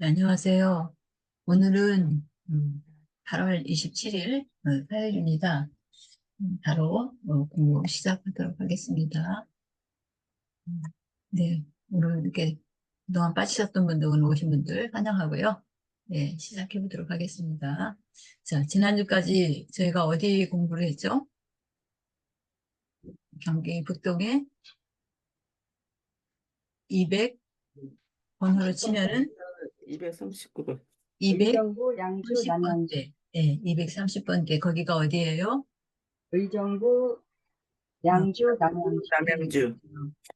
안녕하세요. 오늘은 8월 27일 화요일입니다. 바로 공부 시작하도록 하겠습니다. 음, 네, 오늘 이렇게 그동안 빠지셨던 분들, 오늘 오신 분들 환영하고요. 네, 시작해 보도록 하겠습니다. 자, 지난주까지 저희가 어디 공부를 했죠? 경기 북동에 200 번호로 치면은 239번. 의정부, 양주, 남양주. 230번대, 네, 230번대, 거기가 어디예요? 의정부, 어, 양주, 남양주. 남양주.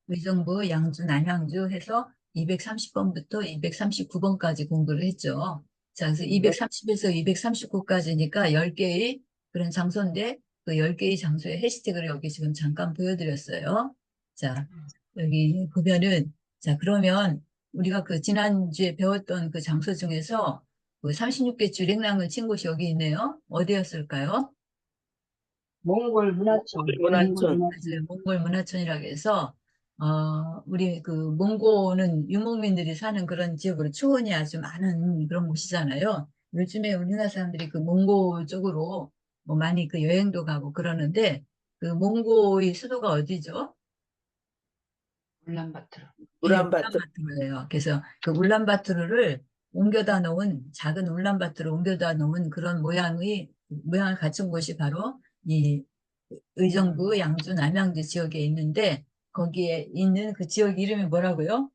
의정부, 양주, 남양주 해서 230번부터 239번까지 공부를 했죠. 자, 그래서 네. 230에서 239까지니까 10개의 그런 장소인데 그 10개의 장소의 해시태그를 여기 지금 잠깐 보여드렸어요. 자, 여기 보면은 자, 그러면 우리가 그 지난주에 배웠던 그 장소 중에서 그 36개 주랭랑을 친 곳이 여기 있네요. 어디였을까요? 몽골 문화촌. 문화촌. 맞아요. 몽골 문화촌이라고 해서 우리 그 몽고는 유목민들이 사는 그런 지역으로 초원이 아주 많은 그런 곳이잖아요. 요즘에 우리나라 사람들이 그 몽고 쪽으로 뭐 많이 그 여행도 가고 그러는데 그 몽고의 수도가 어디죠? 울란바토르. 예, 우란바토르. 울란바토르예요. 그래서 그 울란바토르를 옮겨다 놓은 작은 울란바토르를 옮겨다 놓은 그런 모양을 갖춘 곳이 바로 이 의정부, 양주, 남양주 지역에 있는데 거기에 있는 그 지역 이름이 뭐라고요?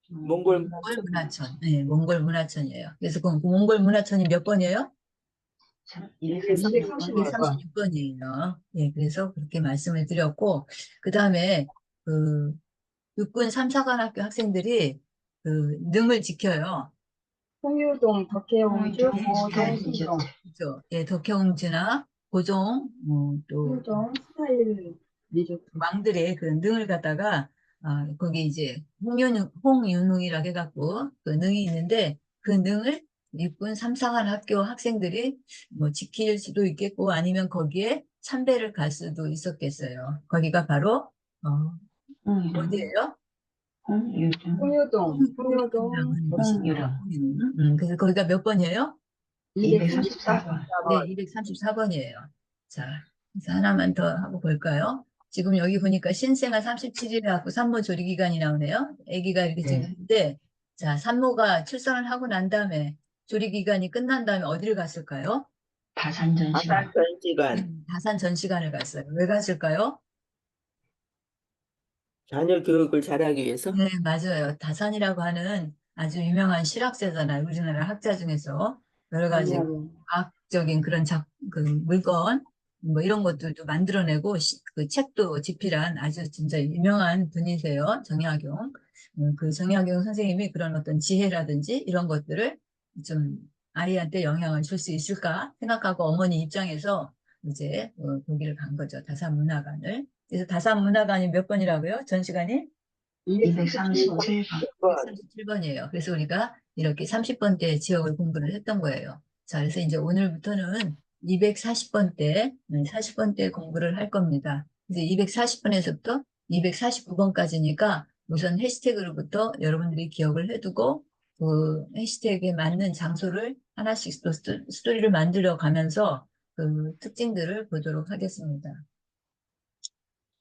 몽골 몽골 문화촌. 문화촌. 네, 몽골 문화촌이에요. 그래서 그 몽골 문화촌이 몇 번이에요? 236번. 236번이에요. 예, 그래서 그렇게 말씀을 드렸고, 그 다음에 그 육군 3사관학교 학생들이 그 능을 지켜요. 홍유동, 덕혜옹주, 예, 고동, 신동. 그죠? 예, 덕혜옹지나 고종, 또 홍유동, 스타일 리조트. 왕들의 그 능을 갖다가 거기 이제 홍윤웅이라고 해갖고 그 능이 있는데 그 능을 육군 삼사관 학교 학생들이 뭐 지킬 수도 있겠고 아니면 거기에 참배를 갈 수도 있었겠어요. 거기가 바로 어, 어디예요? 홍유동, 홍유라고 홍유동, 하는 곳이에요. 홍유동. 그래서 거기가 몇 번이에요? 234번. 네, 234번이에요. 자, 그래서 하나만 더 하고 볼까요? 지금 여기 보니까 신생아 37일 갖고 산모 조리 기간이 나오네요. 아기가 이렇게 지금 있는데, 자, 산모가 출산을 하고 난 다음에 조리 기간이 끝난 다음에 어디를 갔을까요? 아산 전시관. 다산 전시관을 갔어요. 왜 갔을까요? 자녀 교육을 잘하기 위해서. 네, 맞아요. 다산이라고 하는 아주 유명한 실학자잖아요. 우리나라 학자 중에서 여러 가지 왜냐하면 과학적인 그런 그 물건, 뭐 이런 것들도 만들어내고 그 책도 집필한 아주 진짜 유명한 분이세요. 정약용. 그 정약용 선생님이 그런 어떤 지혜라든지 이런 것들을 좀 아이한테 영향을 줄 수 있을까 생각하고 어머니 입장에서 이제 거기를 간 거죠. 다산문화관을. 그래서 다산문화관이 몇 번이라고요? 전 시간이? 237번. 1번. 37번이에요. 그래서 우리가 이렇게 30번대 지역을 공부를 했던 거예요. 자, 그래서 이제 오늘부터는 240번대, 40번대 공부를 할 겁니다. 이제 240번에서부터 249번까지니까 우선 해시태그로부터 여러분들이 기억을 해두고 그 해시태그에 맞는 장소를 하나씩 또 스토리를 만들어 가면서 그 특징들을 보도록 하겠습니다.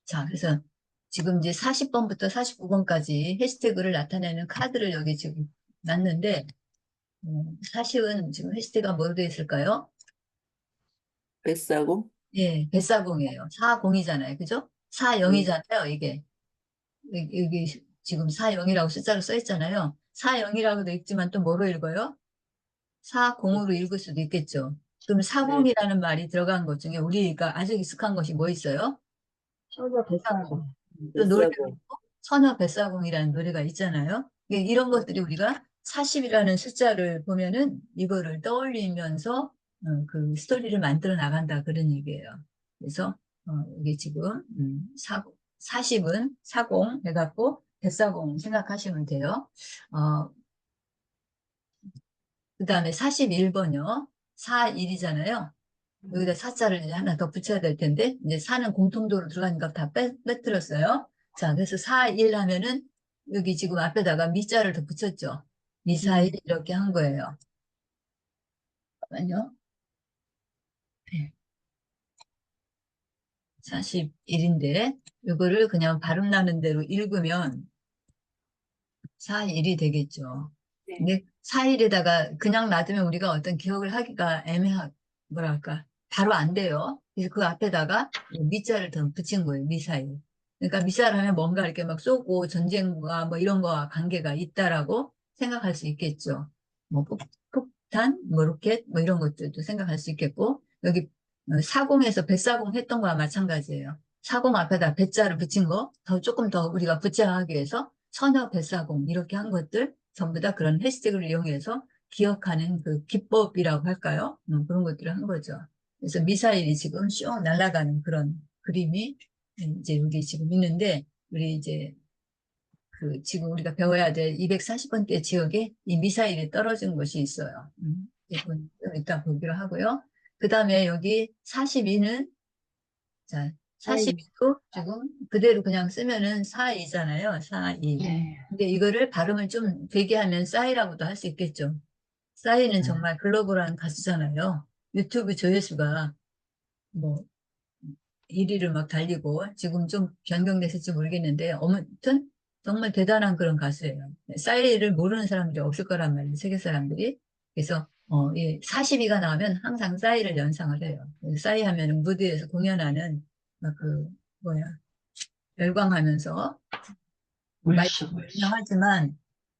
자, 그래서 지금 이제 40번부터 49번까지 해시태그를 나타내는 카드를 여기 지금 놨는데, 40은 지금 해시태그가 뭐로 되어 있을까요? 뱃사공. 예, 뱃사공이에요. 40이잖아요. 그죠? 음. 40이잖아요, 이게. 여기 지금 40이라고 숫자로 써 있잖아요. 40이라고도 읽지만 또 뭐로 읽어요? 40으로 읽을 수도 있겠죠. 그럼 네. 40이라는 말이 들어간 것 중에 우리가 아주 익숙한 것이 뭐 있어요? 처자 뱃사공. 또 노래 뱃사공. 처녀 뱃사공이라는 노래가 있잖아요. 이런 것들이 우리가 40이라는 숫자를 보면은 이거를 떠올리면서 그 스토리를 만들어 나간다 그런 얘기예요. 그래서 이게 지금 40은 사공 해갖고 뱃사공 생각하시면 돼요. 그다음에 41번요. 41이잖아요. 여기다 사자를 이제 하나 더 붙여야 될 텐데, 이제 사는 공통도로 들어가니까 다 빼뜨렸어요. 자, 그래서 4, 1 하면은, 여기 지금 앞에다가 미자를 더 붙였죠. 미사일 이렇게 한 거예요. 잠깐만요. 네. 41인데 이거를 그냥 발음 나는 대로 읽으면 41이 되겠죠. 네. 근데 41에다가 그냥 놔두면 우리가 어떤 기억을 하기가 뭐랄까, 바로 안 돼요. 그래서 그 앞에다가 미자를 더 붙인 거예요, 미사일. 그러니까 미사일 하면 뭔가 이렇게 막 쏘고 전쟁과 뭐 이런 거와 관계가 있다라고 생각할 수 있겠죠. 뭐 폭탄, 뭐 로켓, 뭐 이런 것들도 생각할 수 있겠고, 여기 사공에서 배사공 했던 거와 마찬가지예요. 사공 앞에다 배자를 붙인 거, 조금 더 우리가 구체화하기 위해서 선여 배사공 이렇게 한 것들 전부 다 그런 해시태그를 이용해서 기억하는 그 기법이라고 할까요? 그런 것들을 한 거죠. 그래서 미사일이 지금 슉 날아가는 그런 그림이 이제 여기 지금 있는데, 우리 이제 그 지금 우리가 배워야 될 240번대 지역에 이 미사일이 떨어진 곳이 있어요. 이건 좀 이따 보기로 하고요. 그 다음에 여기 42는, 자, 42도 지금 그대로 그냥 쓰면은 42잖아요. 42. 네. 근데 이거를 발음을 좀 되게 하면 싸이라고도 할 수 있겠죠. 싸이는 정말 글로벌한 가수잖아요. 유튜브 조회수가 뭐 1위를 막 달리고 지금 좀 변경됐을지 모르겠는데 아무튼 정말 대단한 그런 가수예요. 싸이를 모르는 사람들이 없을 거란 말이에요. 세계 사람들이. 그래서 이 42가 나오면 항상 싸이를 연상을 해요. 싸이 하면 무대에서 공연하는 막그 뭐야, 열광하면서 마이크 물씬. 유명하지만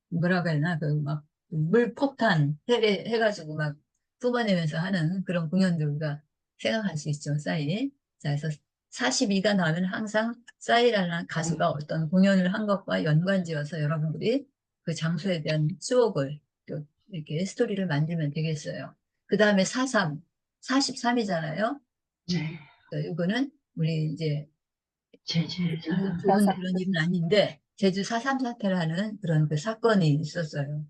뭐라고 해야 되나, 그 막 물폭탄 해가지고 막 뿜어내면서 하는 그런 공연들 우리가 생각할 수 있죠, 싸이. 자, 그래서 42가 나오면 항상 싸이라는 가수가 어떤 공연을 한 것과 연관지어서 여러분들이 그 장소에 대한 추억을 또 이렇게 스토리를 만들면 되겠어요. 그 다음에 43, 43이잖아요. 네. 이거는 우리 이제 제재 별로 사상. 좋은 그런 일은 아닌데 제주 4.3 사태라는 그런 그 사건이 있었어요.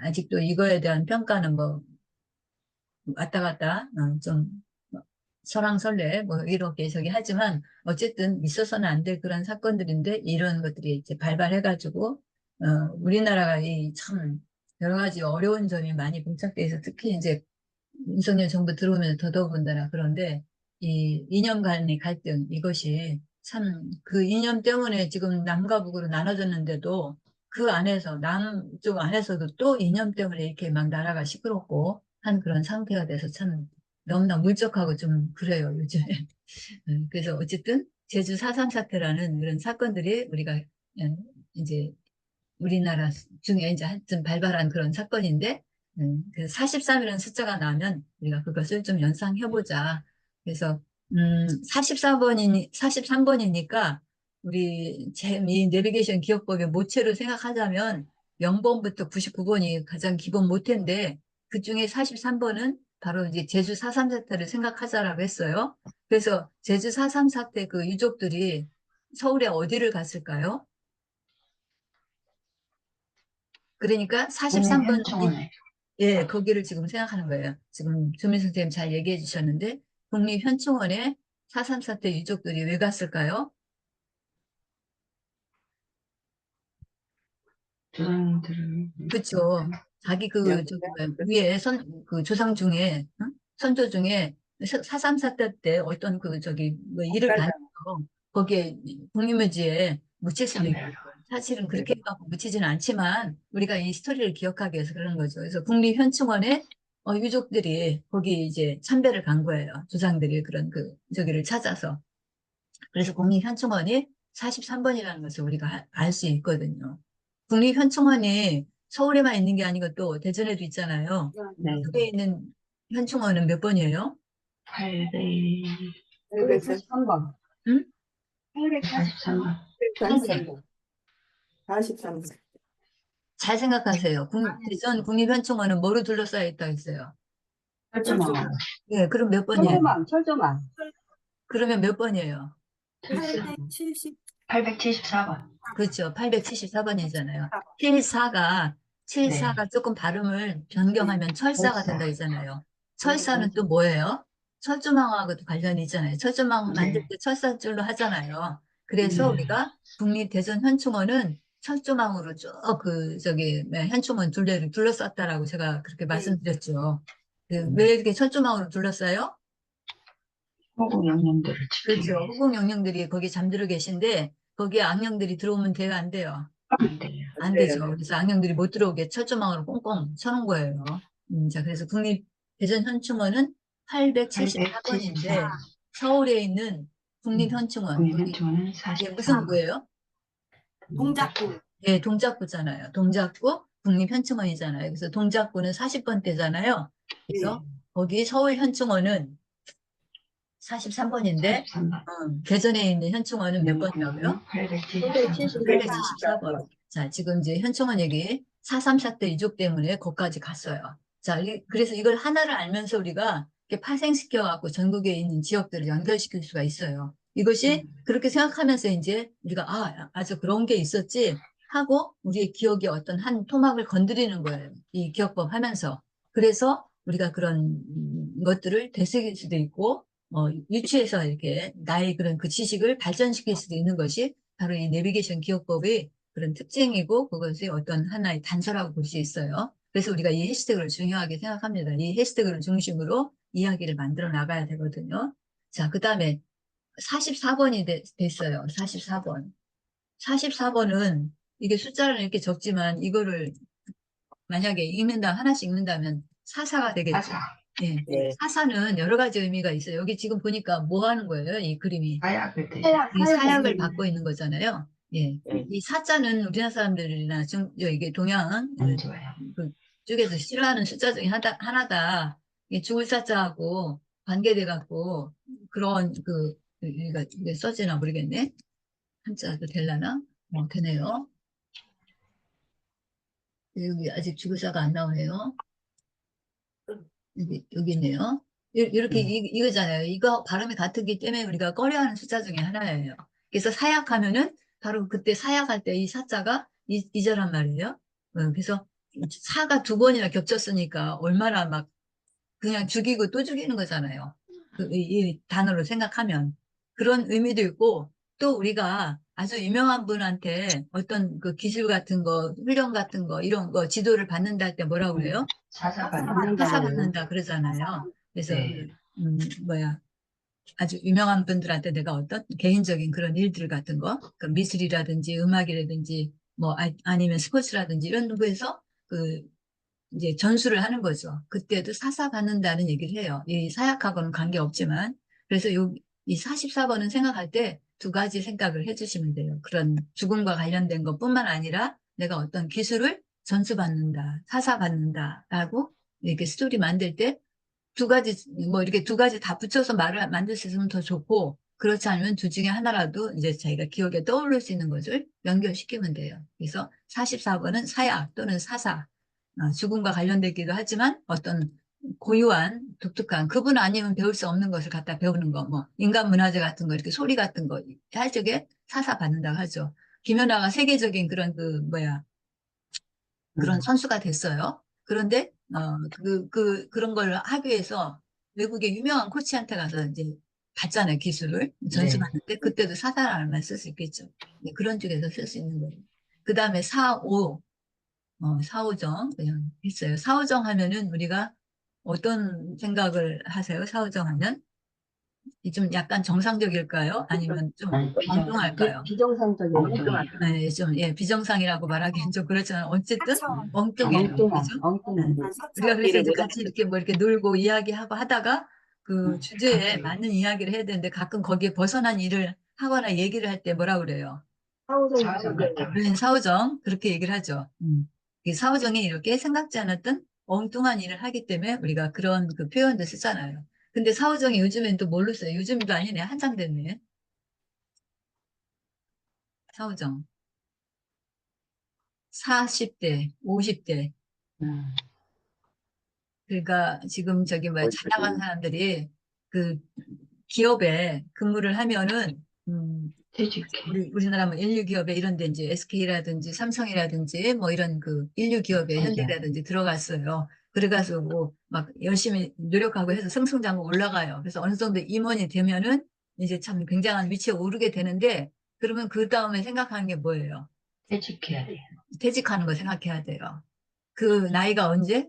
아직도 이거에 대한 평가는 뭐 왔다 갔다 좀 설왕설래 뭐 이렇게 저기 하지만 어쨌든 있어서는 안 될 그런 사건들인데 이런 것들이 이제 발발해가지고 우리나라가 이 참 여러 가지 어려운 점이 많이 봉착돼 있어 특히 이제 윤석열 정부 들어오면 더더군다나 그런데 이 이념 간의 갈등 이것이 참 그 이념 때문에 지금 남과 북으로 나눠졌는데도 그 안에서 남쪽 안에서도 또 이념 때문에 이렇게 막 나라가 시끄럽고 한 그런 상태가 돼서 참 너무나 물적하고 좀 그래요 요즘에. 그래서 어쨌든 제주 4.3 사태라는 그런 사건들이 우리가 이제 우리나라 중에 이제 하여튼 발발한 그런 사건인데, 그 43이라는 숫자가 나면 우리가 그것을 좀 연상해보자. 그래서, 43번이니까, 우리 이 내비게이션 기억법의 모체로 생각하자면 0번부터 99번이 가장 기본 모태인데, 그 중에 43번은 바로 이제 제주 4.3 사태를 생각하자라고 했어요. 그래서 제주 4.3 사태 그 유족들이 서울에 어디를 갔을까요? 그러니까 43번, 국립현충원에. 예, 거기를 지금 생각하는 거예요. 지금 조민 선생님 잘 얘기해 주셨는데, 국립현충원에 4.3 사태 유족들이 왜 갔을까요? 조상들을. 그쵸. 자기 저기, 뭐야, 위에 그 조상 중에, 응? 선조 중에 4.3 사태 때 어떤 저기, 뭐 일을 엇갈려. 당해서 거기에 국립묘지에 묻힐 수도 있고, 참배로. 사실은 그렇게 해갖고 묻히지는 않지만, 우리가 이 스토리를 기억하기 위해서 그런 거죠. 그래서 국립현충원에 유족들이 거기 이제 참배를 간 거예요. 조상들이 그런 저기를 찾아서. 그래서 국립현충원이 43번이라는 것을 우리가 알 수 있거든요. 국립현충원이 서울에만 있는 게 아니고 또 대전에도 있잖아요. 네. 서울에 있는 현충원은 몇 번이에요? 8대 843번. 응? 843번. 843번. 43번. 잘 생각하세요. 대전 국립현충원은 뭐로 둘러싸여 있다 했어요? 철조망. 예, 그럼 몇 번이에요? 철조망. 그러면 몇 번이에요? 870. 874번. 그렇죠. 874번이잖아요. 74가, 네. 조금 발음을 변경하면 철사가 철사. 된다 했잖아요. 철사는 또 뭐예요? 철조망하고도 관련이 있잖아요. 철조망 만들 네. 때 철사줄로 하잖아요. 그래서 네. 우리가 국립대전현충원은 철조망으로 쭉 현충원 둘레를 둘러쌌다라고 제가 그렇게 말씀드렸죠. 왜 이렇게 철조망으로 둘러싸요? 호구 영령들을 지키기 그렇죠. 위해서. 후궁 영령들이 거기 잠들어 계신데 거기에 악령들이 들어오면 돼요, 안 돼요? 안 돼요. 안 되죠. 그래서 악령들이 못 들어오게 철조망으로 꽁꽁 쳐놓은 거예요. 자, 그래서 국립대전현충원은 874번인데 874. 서울에 있는 국립현충원 거기 국립현충원은 이게 무슨 44번. 구예요? 동작구. 네, 동작구잖아요. 동작구 국립현충원이잖아요. 그래서 동작구는 40번대잖아요. 그래서 거기 서울현충원은 43번인데 43번. 대전에 있는 현충원은 몇 번이라고요? 874번. 874번. 자, 지금 이제 현충원 얘기 434대 이족 때문에 거기까지 갔어요. 자, 그래서 이걸 하나를 알면서 우리가 이렇게 파생시켜갖고 전국에 있는 지역들을 연결시킬 수가 있어요. 이것이 그렇게 생각하면서 이제 우리가 아주 그런 게 있었지 하고 우리의 기억의 어떤 한 토막을 건드리는 거예요. 이 기억법 하면서. 그래서 우리가 그런 것들을 되새길 수도 있고 유추해서 이렇게 나의 그런 그 지식을 발전시킬 수도 있는 것이 바로 이 내비게이션 기억법의 그런 특징이고 그것이 어떤 하나의 단서라고 볼 수 있어요. 그래서 우리가 이 해시태그를 중요하게 생각합니다. 이 해시태그를 중심으로 이야기를 만들어 나가야 되거든요. 자, 그 다음에 44번이 됐어요. 44번. 44번은 이게 숫자를 이렇게 적지만 이거를 만약에 하나씩 읽는다면 사사가 되겠죠. 사사. 예. 네. 사사는 여러 가지 의미가 있어요. 여기 지금 보니까 뭐 하는 거예요? 이 그림이. 사약을 이 드셔. 사약을 받고 있는 거잖아요. 예. 네. 이 사자는 우리나라 사람들이나 이게 동양 안 좋아요. 그 쪽에서 싫어하는 숫자 중에 하나다. 이 죽을 사자하고 관계돼 갖고 그런 이게 써지나 모르겠네. 한자도 될라나? 되네요. 여기 아직 죽을 사가 안 나오네요. 여기 있네요. 이렇게 이거잖아요. 이거 발음이 같기 때문에 우리가 꺼려하는 숫자 중에 하나예요. 그래서 사약하면은 바로 그때 사약할 때 이 사자가 이자란 말이에요. 그래서 사가 두 번이나 겹쳤으니까 얼마나 막 그냥 죽이고 또 죽이는 거잖아요. 이 단어로 생각하면 그런 의미도 있고 또 우리가 아주 유명한 분한테 어떤 그 기술 같은 거, 훈련 같은 거 이런 거 지도를 받는다 할 때 뭐라고 그래요? 사사받는. 사사받는다 그러잖아요. 그래서 네. 아주 유명한 분들한테 내가 어떤 개인적인 그런 일들 같은 거, 그 미술이라든지 음악이라든지 뭐 아니면 스포츠라든지 이런 부분에서 이제 전수를 하는 거죠. 그때도 사사받는다는 얘기를 해요. 이 사약하고는 관계없지만. 그래서 이 44번은 생각할 때 두 가지 생각을 해주시면 돼요. 그런 죽음과 관련된 것뿐만 아니라 내가 어떤 기술을 전수받는다, 사사받는다라고 이렇게 스토리 만들 때 두 가지, 뭐 이렇게 두 가지 다 붙여서 말을 만들 수 있으면 더 좋고, 그렇지 않으면 둘 중에 하나라도 이제 자기가 기억에 떠올릴 수 있는 것을 연결시키면 돼요. 그래서 44번은 사약 또는 사사, 죽음과 관련되기도 하지만 어떤 고유한 독특한 그분 아니면 배울 수 없는 것을 갖다 배우는 거, 뭐 인간 문화재 같은 거 이렇게 소리 같은 거 할 적에 사사 받는다고 하죠. 김연아가 세계적인 그런 그런 선수가 됐어요. 그런데 그런 걸 하기 위해서 외국의 유명한 코치한테 가서 이제 받잖아요, 기술을 전수받는데 그때도 사사라는 말 쓸 수 있겠죠. 네, 그런 쪽에서 쓸 수 있는 거예요. 그 다음에 사오정 그냥 했어요. 사오정 하면은 우리가 어떤 생각을 하세요? 사오정 하면 좀 약간 정상적일까요? 아니면 좀 엉뚱할까요? 엉뚱해요. 네, 비정상이라고 말하기엔 좀 그렇지만 어쨌든 사천. 엉뚱해요. 그죠? 엉뚱한. 네. 한 우리가 사천. 그래서 이제 같이 이렇게 뭐 이렇게 놀고 이야기하고 하다가 그 주제에 갑자기. 맞는 이야기를 해야 되는데 가끔 거기에 벗어난 일을 하거나 얘기를 할 때 뭐라 그래요? 사오정 같다. 우리는 사오정 그렇게 얘기를 하죠. 이 사오정이 이렇게 생각지 않았던 엉뚱한 일을 하기 때문에 우리가 그런 그 표현도 쓰잖아요. 근데 사오정이 요즘엔 또 뭘로 써요? 요즘도 아니네. 한참 됐네. 사오정. 40대, 50대. 음. 그러니까 지금 잘 나가는 사람들이 그 기업에 근무를 하면은 퇴직해. 우리나라 뭐 인류 기업에 이런 데 이제 SK라든지 삼성이라든지 뭐 이런 그 인류 기업에 맞아. 현대라든지 들어갔어요. 그래가지고 뭐막 열심히 노력하고 해서 승승장구 올라가요. 그래서 어느 정도 임원이 되면은 이제 참 굉장한 위치에 오르게 되는데 그러면 그 다음에 생각하는 게 뭐예요? 퇴직해야 돼요. 퇴직하는 거 생각해야 돼요. 그 나이가 언제?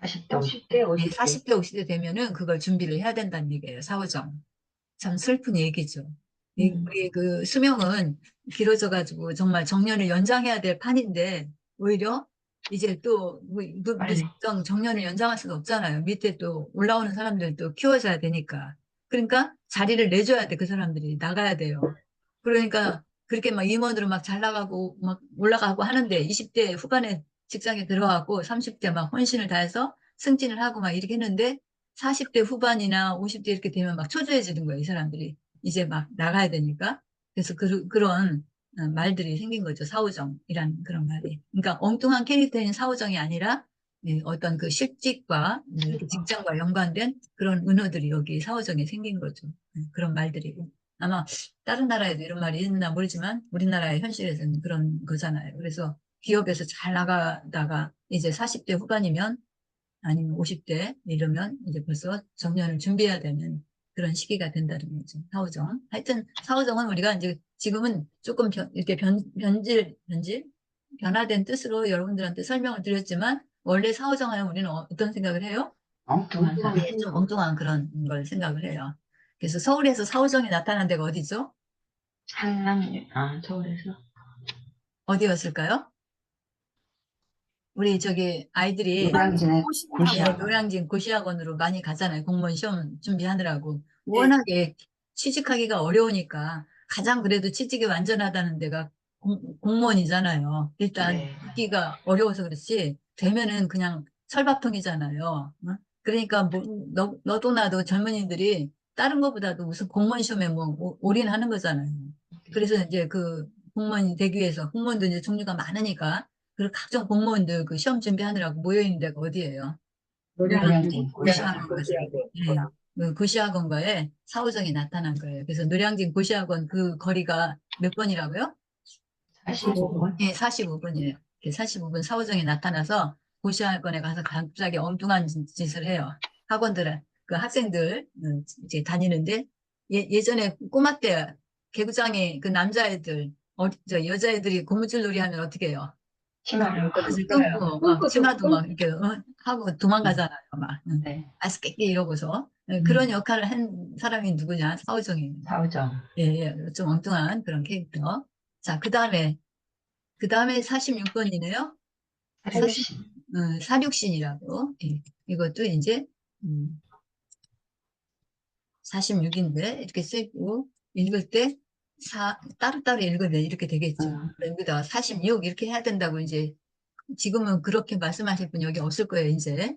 40대, 50대. 50대, 40대, 50대 되면은 그걸 준비를 해야 된다는 얘기예요, 사후정. 참 슬픈 얘기죠. 우리 그 수명은 길어져가지고 정말 정년을 연장해야 될 판인데, 오히려 이제 또 빨리. 무작정 정년을 연장할 수는 없잖아요. 밑에 또 올라오는 사람들도 키워줘야 되니까. 그러니까 자리를 내줘야 돼, 그 사람들이. 나가야 돼요. 그러니까 그렇게 막 임원으로 막 잘 나가고 막 올라가고 하는데 20대 후반에 직장에 들어가고 30대 막 헌신을 다해서 승진을 하고 막 이렇게 했는데 40대 후반이나 50대 이렇게 되면 막 초조해지는 거예요, 이 사람들이. 이제 막 나가야 되니까. 그래서 그런 말들이 생긴 거죠, 사후정이란 그런 말이. 그러니까 엉뚱한 캐릭터인 사후정이 아니라 어떤 그 실직과 그 직장과 연관된 그런 은어들이 여기 사후정에 생긴 거죠. 그런 말들이고. 아마 다른 나라에도 이런 말이 있나 모르지만 우리나라의 현실에서는 그런 거잖아요. 그래서 기업에서 잘 나가다가 이제 40대 후반이면 아니면 50대 이러면 이제 벌써 정년을 준비해야 되는 그런 시기가 된다는 거죠. 사후정. 하여튼 사후정은 우리가 이제 지금은 조금 이렇게 변화된 뜻으로 여러분들한테 설명을 드렸지만 원래 사후정하면 우리는 어떤 생각을 해요? 엉뚱한 사람. 예, 좀 엉뚱한 그런 걸 생각을 해요. 그래서 서울에서 사후정이 나타난 데가 어디죠? 서울에서. 어디였을까요? 우리 저기 아이들이 노량진에 예, 고시학. 노량진 고시학원으로 많이 가잖아요. 공무원 시험 준비하느라고. 네. 워낙에 취직하기가 어려우니까 가장 그래도 취직이 완전하다는 데가 공무원이잖아요. 일단 네. 듣기가 어려워서 그렇지 되면은 그냥 철밥통이잖아요. 어? 그러니까 뭐 너도 나도 젊은이들이 다른 것보다도 무슨 공무원 시험에 뭐 올인하는 거잖아요. 그래서 이제 그 공무원이 되기 위해서 공무원도 이제 종류가 많으니까 그 각종 공무원들 그 시험 준비하느라고 모여있는 데가 어디예요? 노량진 고시학원 고시학. 가서 그 고시학원과에 사후정이 나타난 거예요. 그래서 노량진 고시학원 그 거리가 몇 번이라고요? 45번. 예, 45분이에요. 45분 사후정이 나타나서 고시학원에 가서 갑자기 엉뚱한 짓을 해요. 학원들, 그 학생들 이제 다니는데 예전에 꼬마 때 개구장에 그 남자애들, 저 여자애들이 고무줄 놀이 하면 어떻게 해요? 치마를 바지 끊고 막 치마도 막 이렇게 하고 도망가잖아요. 막 네. 아스깨끼 이러고서 그런 역할을 한 사람이 누구냐? 사후정이에요. 사오정. 예, 예, 좀 엉뚱한 그런 캐릭터. 자, 그 다음에 46번이네요. 사육신. 사육신이라고. 예, 이것도 이제 46인데 이렇게 쓰고 읽을 때 따로따로 읽으면 이렇게 되겠죠. 여기다 46 이렇게 해야 된다고 이제 지금은 그렇게 말씀하실 분 여기 없을 거예요, 이제.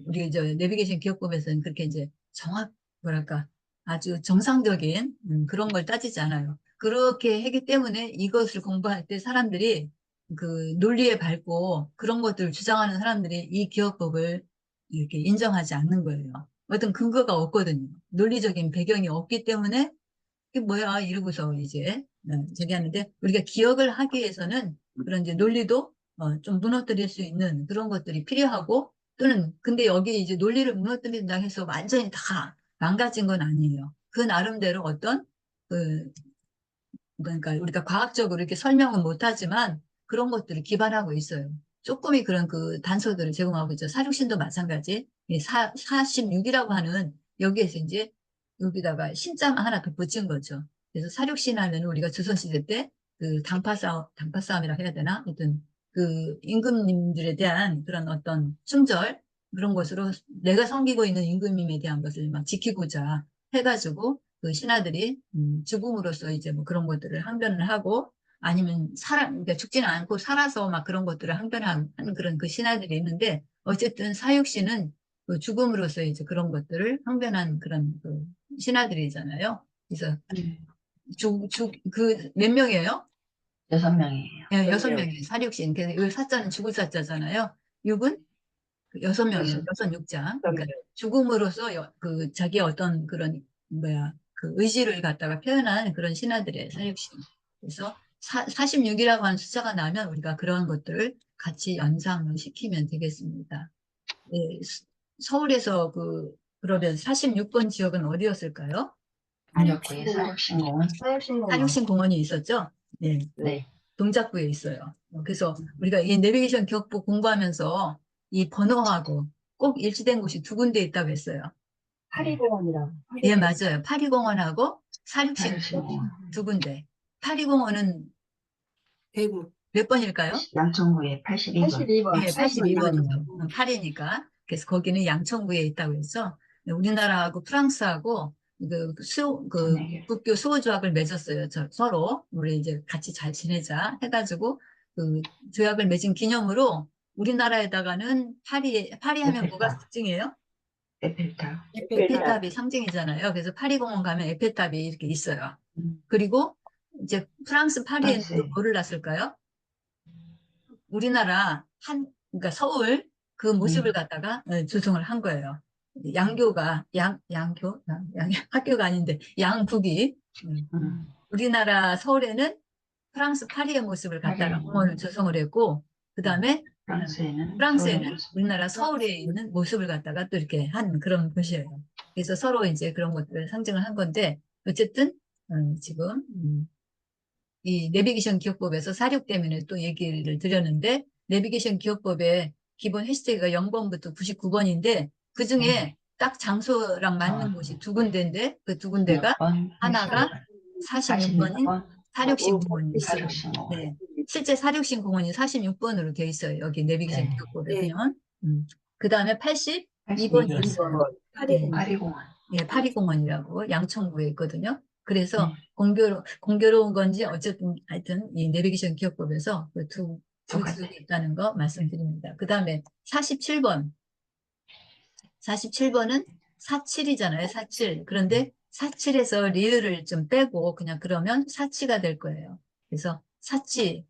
우리 저 내비게이션 기억법에서는 그렇게 이제 뭐랄까, 아주 정상적인 그런 걸 따지지 않아요. 그렇게 하기 때문에 이것을 공부할 때 사람들이 그 논리에 밟고 그런 것들을 주장하는 사람들이 이 기억법을 이렇게 인정하지 않는 거예요. 어떤 근거가 없거든요. 논리적인 배경이 없기 때문에 이게 뭐야 이러고서 이제 저기 하는데 우리가 기억을 하기 위해서는 그런 이제 논리도 좀 무너뜨릴 수 있는 그런 것들이 필요하고 또는 근데 여기 이제 논리를 무너뜨린다 해서 완전히 다 망가진 건 아니에요. 그 나름대로 어떤 그 그러니까 우리가 과학적으로 이렇게 설명은 못하지만 그런 것들을 기반하고 있어요. 쪼꼬미 그런 그 단서들을 제공하고 있죠. 사육신도 마찬가지. 46이라고 하는 여기에서 이제 여기다가 신자 하나 더 붙인 거죠. 그래서 사육신 하면 우리가 조선시대 때 그 당파싸움이라고 해야 되나? 하여튼 그 임금님들에 대한 그런 어떤 충절 그런 것으로 내가 섬기고 있는 임금님에 대한 것을 막 지키고자 해가지고 그 신하들이 죽음으로써 이제 뭐 그런 것들을 항변을 하고 아니면 그러니까 죽지는 않고 살아서 막 그런 것들을 항변하는 그런 그 신하들이 있는데 어쨌든 사육신은 그 죽음으로써 이제 그런 것들을 항변한 그런 그 신하들이잖아요. 그래서 그 몇 명이에요? 6명이에요. 예, 6명이에요. 사육신. 그래서 이 사자는 죽을 사자잖아요. 육은 여섯 명이에요. 여섯 육자. 그러니까 죽음으로써 그 자기의 어떤 그런 그 의지를 갖다가 표현한 그런 신하들의 사육신. 그래서 46이라고 하는 숫자가 나면 우리가 그런 것들을 같이 연상을 시키면 되겠습니다. 예, 서울에서 그러면 46번 지역은 어디였을까요? 강력구의 사육신공원. 사육신공원. 사육신 공원이 있었죠? 네. 네. 동작구에 있어요. 그래서 우리가 이 내비게이션 기억법 공부하면서 이 번호하고 꼭 일치된 곳이 두 군데 있다고 했어요. 파리공원이랑. 예, 맞아요. 파리공원하고 사육신 사육신공원. 두 군데. 파리공원은 대구. 몇 번일까요? 양천구에 82번. 82번. 네, 82번이죠. 파리니까. 그래서 거기는 양천구에 있다고 해서 우리나라하고 프랑스하고 전해결. 국교 수호조약을 맺었어요. 서로 우리 이제 같이 잘 지내자 해가지고 그 조약을 맺은 기념으로 우리나라에다가는 파리 하면 뭐가 에펠탑. 특징이에요? 에펠탑. 에펠탑이 상징이잖아요. 그래서 파리공원 가면 에펠탑이 이렇게 있어요. 음, 그리고 이제 프랑스 파리에는 또 프랑스에. 뭐를 놨을까요? 우리나라 그러니까 서울 그 모습을 갖다가 조성을 한 거예요. 양교가, 학교가 아닌데, 양국이, 음, 우리나라 서울에는 프랑스 파리의 모습을 갖다가 파리. 공원을 조성을 했고, 그 다음에 프랑스에는 서울의 프랑스에는 모습. 우리나라 서울에 있는 모습을 갖다가 또 이렇게 한 그런 곳이에요. 그래서 서로 이제 그런 것들을 상징을 한 건데, 어쨌든, 지금, 이 내비게이션 기억법에서 사륙 때문에 또 얘기를 드렸는데 내비게이션 기억법의 기본 해시태그가 0번부터 99번인데 그 중에 딱 장소랑 맞는 곳이 두 군데인데 그 두 군데가 6번, 하나가 46번인 46번, 사륙신공원이 있어요. 사육신공원. 네. 실제 사륙신공원이 46번으로 되어 있어요. 여기 내비게이션 네. 기억법에 네. 보면. 그 다음에 82번이 82번. 있어요. 파리공원. 파리공원. 예, 파리공원이라고 양천구에 있거든요. 그래서 네. 공교로운 건지 어쨌든 하여튼 이 내비게이션 기억법에서 그 두 똑같아요. 지역이 있다는 거 말씀드립니다. 그 다음에 47번. 47번은 47이잖아요. 47. 그런데 47에서 리을을 좀 빼고 그냥 그러면 사치가 될 거예요. 그래서 사치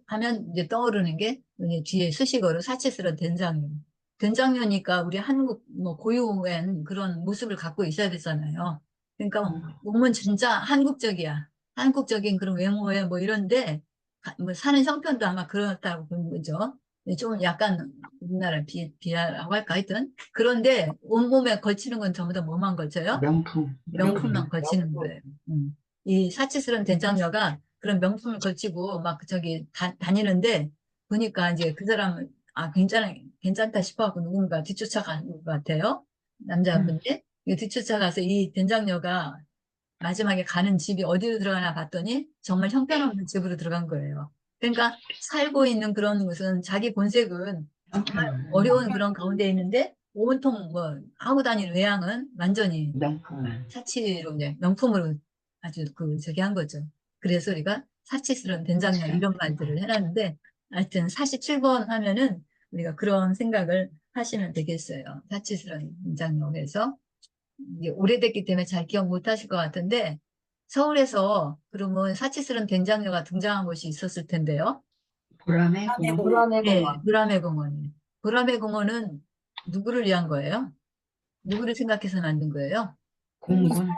하면 이제 떠오르는 게 여기 뒤에 수식어로 사치스러운 된장면. 된장면이니까 우리 한국 뭐 고유한 그런 모습을 갖고 있어야 되잖아요. 그러니까 몸은 진짜 한국적이야. 한국적인 그런 외모에 뭐 이런데 뭐 사는 형편도 아마 그렇다고 보는 거죠. 좀 약간 우리나라 비하라고 할까 하여튼 그런데 온몸에 걸치는 건 전부 다 뭐만 걸쳐요? 명품. 명품만 걸치는 거예요. 이 사치스러운 된장녀가 그런 명품을 걸치고 막 저기 다니는데 보니까 이제 그 사람은 괜찮다 싶어하고 누군가 뒤쫓아가는 것 같아요. 남자분이 뒤쫓아가서 이 된장녀가 마지막에 가는 집이 어디로 들어가나 봤더니 정말 형편없는 집으로 들어간 거예요. 그러니까 살고 있는 그런 것은 자기 본색은 정말 어려운 그런 가운데 있는데 온통 뭐 하고 다니는 외양은 완전히 명품만. 사치로 이제 명품으로 아주 저기 한 거죠. 그래서 우리가 사치스러운 된장녀 이런 말들을 해놨는데 하여튼 47번 하면은 우리가 그런 생각을 하시면 되겠어요. 사치스러운 된장녀. 그래서 이게 오래됐기 때문에 잘 기억 못 하실 것 같은데 서울에서 그러면 사치스러운 된장녀가 등장한 곳이 있었을 텐데요. 보람의 공원. 네, 보라매 공원이. 보라매 공원은 누구를 위한 거예요? 누구를 생각해서 만든 거예요? 공군.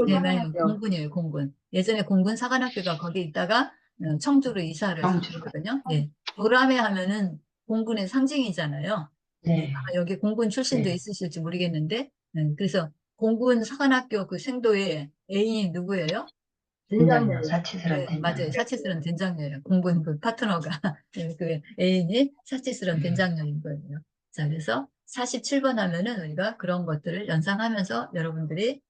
네, 맞아요. 공군이에요, 공군. 예전에 공군 사관학교가 거기 있다가 청주로 이사를 청주. 했거든요. 예. 보라매 하면은 공군의 상징이잖아요. 네. 아마 여기 공군 출신도 네. 있으실지 모르겠는데, 그래서 공군 사관학교 그 생도의 애인이 누구예요? 된장녀. 사치스러운 네, 맞아요. 된장녀. 사치스러운 된장녀예요. 공군 그 파트너가 그 애인이 사치스러운 된장녀인 거예요. 자, 그래서 47번 하면은 우리가 그런 것들을 연상하면서 여러분들이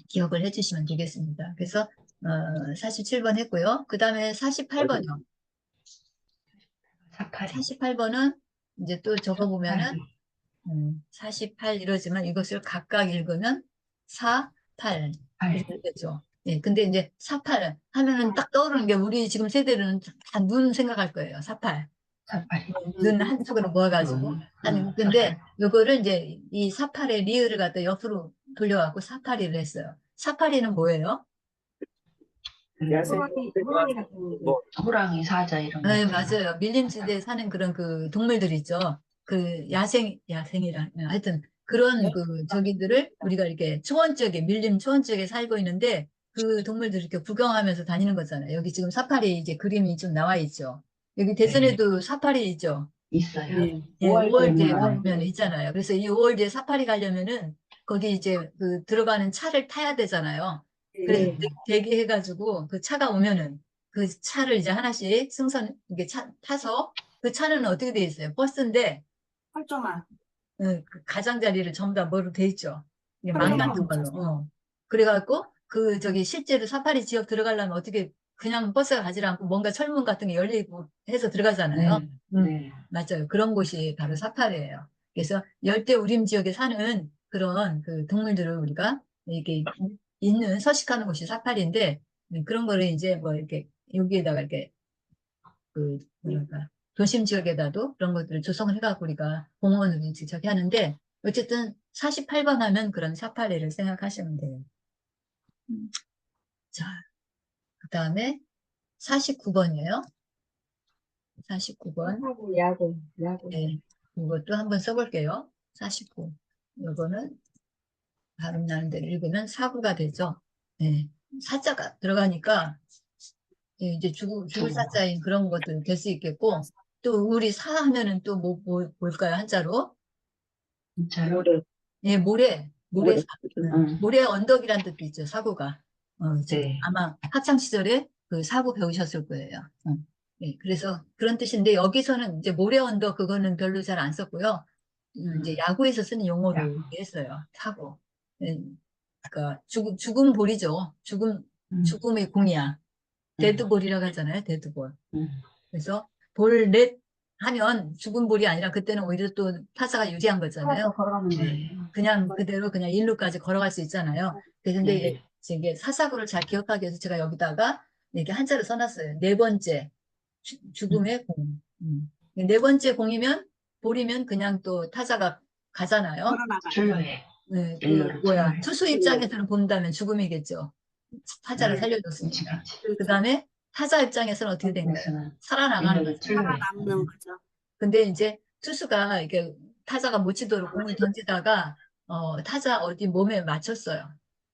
기억을 해주시면 되겠습니다. 그래서 47번 했고요. 그 다음에 48번이요. 48. 48번은 이제 또 적어보면은 48 이러지만 이것을 각각 읽으면 4, 8 이렇게 되죠. 예, 근데 이제 48 하면은 딱 떠오르는 게 우리 지금 세대는 다 눈 생각할 거예요. 48. 48. 눈 한쪽으로 모아가지고. 근데 요거를 이제 이 48의 리을을 갖다 옆으로 돌려갖고 48이를 했어요. 48이는 뭐예요? 호랑이 같은 거. 호랑이, 사자 이런 거. 네, 맞아요. 밀림지대에 사는 그런 그 동물들 있죠. 그 야생이라. 하여튼 그런 그 저기들을 우리가 이렇게 밀림 초원 쪽에 살고 있는데 그 동물들 이렇게 구경하면서 다니는 거잖아요. 여기 지금 사파리 이제 그림이 좀 나와 있죠. 여기 대전에도 사파리 있죠. 있어요. 예, 5월대에 공원에. 가보면 있잖아요. 그래서 이 5월대에 사파리 가려면은 거기 이제 들어가는 차를 타야 되잖아요. 그래서 대기해가지고 그 차가 오면은 그 차를 이제 하나씩 이게 타서 그 차는 어떻게 돼 있어요? 버스인데 펄조만. 그 가장자리를 전부 다 뭐로 돼 있죠. 이게 망 펄조만 같은 걸로. 묻혀서. 그래갖고 그 저기 실제로 사파리 지역 들어가려면 어떻게 그냥 버스가 가지 않고 뭔가 철문 같은 게 열리고 해서 들어가잖아요. 네. 네. 맞아요. 그런 곳이 바로 사파리예요. 그래서 열대 우림 지역에 사는 그런 그 동물들을 우리가 이렇게 있는 서식하는 곳이 사파리인데 그런 거를 이제 뭐 이렇게 여기에다가 이렇게 그 뭐랄까 도심 지역에다도 그런 것들을 조성을 해갖고 우리가 공원을 지적해 하는데 어쨌든 48번 하면 그런 사파리를 생각하시면 돼요. 자, 그 다음에 49번이에요. 49번. 하고 야구. 네, 이것도 한번 써볼게요. 49. 이거는 발음 나는 대로 읽으면 사구가 되죠. 네. 사자가 들어가니까 이제 죽을 사자인 그런 것도 될 수 있겠고 또 우리 사 하면은 또 뭘까요? 한자로? 진짜로? 예, 모래 사. 응. 모래 언덕이란 뜻도 있죠, 사구가. 네. 아마 학창 시절에 그 사구 배우셨을 거예요. 예, 그래서 그런 뜻인데 여기서는 이제 모래 언덕 그거는 별로 잘 안 썼고요. 이제 야구에서 쓰는 용어로 야구. 했어요. 사구. 예, 그러니까 죽음 볼이죠. 음. 죽음의 공이야. 음. 데드볼이라고 하잖아요. 데드볼. 음. 그래서 볼넷 하면 죽은 볼이 아니라 그때는 오히려 또 타자가 유리한 거잖아요. 살아서 걸어가는 거. 네. 그냥 그대로 그냥 일루까지 걸어갈 수 있잖아요. 그런데 네. 이게 사사구를 잘 기억하기 위해서 제가 여기다가 이렇게 한자로 써놨어요. 네 번째 죽음의 공. 네 번째 공이면 볼이면 그냥 또 타자가 가잖아요. 걸어나가. 출루해. 네, 일루로 뭐야 출루해. 투수 입장에서는 본다면 죽음이겠죠. 타자를 네. 살려줬으니까. 그치. 그 다음에 타자 입장에서는 어떻게 된 거예요? 그래서는 살아나가는 일루로 거죠. 출루해. 살아남는 거죠. 근데 이제 투수가 이렇게 타자가 못 치도록 공을 던지다가 타자 어디 몸에 맞췄어요.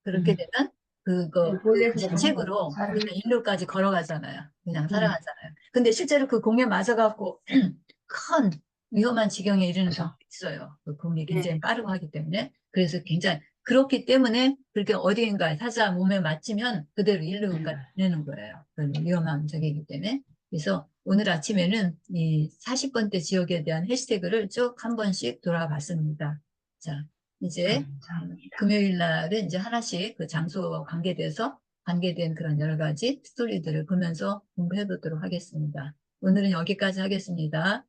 그렇게 음. 되면 그거 자책으로 그냥 일루까지 걸어가잖아요. 그냥 살아가잖아요. 근데 실제로 그 공에 맞아갖고 큰 위험한 지경에 이르는 그래서 경우도 있어요. 그 공이 네. 굉장히 빠르고 하기 때문에. 그래서 굉장히 그렇기 때문에 그렇게 어디인가에 타자 몸에 맞추면 그대로 일루가 되는 거예요. 위험한 적이기 때문에. 그래서 오늘 아침에는 이 40번대 지역에 대한 해시태그를 쭉 한 번씩 돌아봤습니다. 자, 이제 감사합니다. 금요일 날은 이제 하나씩 그 장소와 관계된 그런 여러 가지 스토리들을 보면서 공부해 보도록 하겠습니다. 오늘은 여기까지 하겠습니다.